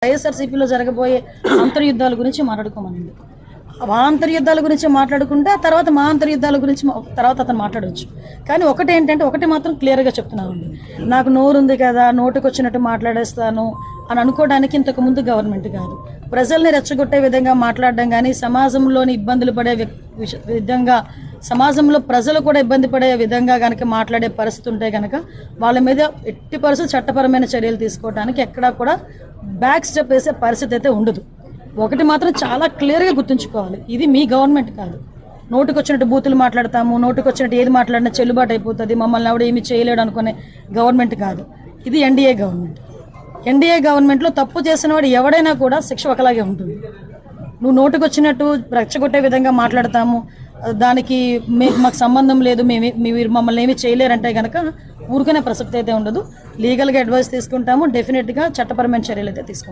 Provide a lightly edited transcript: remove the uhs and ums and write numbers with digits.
వైఎస్ఆర్సీపీలో జరగబోయే అంతర్యుద్ధాల గురించి మాట్లాడుకోమనండి. ఆ అంతర్యుద్ధాల గురించి మాట్లాడుకుంటే ఆ తర్వాత మా అంతర్యుద్ధాల గురించి తర్వాత అతను మాట్లాడవచ్చు. కానీ ఒకటి మాత్రం క్లియర్గా చెప్తున్నానండి, నాకు నోరు ఉంది కదా, నోటుకు వచ్చినట్టు మాట్లాడేస్తాను అని అనుకోవడానికి ఇంతకు ముందు గవర్నమెంట్ కాదు. ప్రజల్ని రెచ్చగొట్టే విధంగా మాట్లాడడం కానీ, సమాజంలోని ఇబ్బందులు పడే విధంగా, సమాజంలో ప్రజలు కూడా ఇబ్బంది పడే విధంగా కనుక మాట్లాడే పరిస్థితి ఉంటే కనుక వాళ్ళ మీద ఎట్టి పరిస్థితి చట్టపరమైన చర్యలు తీసుకోవడానికి ఎక్కడా కూడా బ్యాక్ స్టెప్ వేసే పరిస్థితి అయితే ఉండదు. ఒకటి మాత్రం చాలా క్లియర్గా గుర్తుంచుకోవాలి, ఇది మీ గవర్నమెంట్ కాదు. నోటుకు వచ్చినట్టు బూతులు మాట్లాడతాము, నోటుకు వచ్చినట్టు ఏది మాట్లాడినా చెల్లుబాటు అయిపోతుంది, మమ్మల్ని ఆవిడ ఏమి చేయలేడు అనుకునే గవర్నమెంట్ కాదు. ఇది ఎన్డీఏ గవర్నమెంట్. ఎన్డీఏ గవర్నమెంట్లో తప్పు చేసిన వాడు ఎవడైనా కూడా శిక్ష ఒకలాగే ఉంటుంది. నువ్వు నోటుకు వచ్చినట్టు రెచ్చగొట్టే విధంగా మాట్లాడతాము, దానికి మాకు సంబంధం లేదు, మీరు మమ్మల్ని ఏమి చేయలేరంటే కనుక ఊరుకునే ప్రసక్తి అయితే ఉండదు. లీగల్గా అడ్వైస్ తీసుకుంటాము, డెఫినెట్గా చట్టపరమైన చర్యలు అయితే తీసుకుంటాము.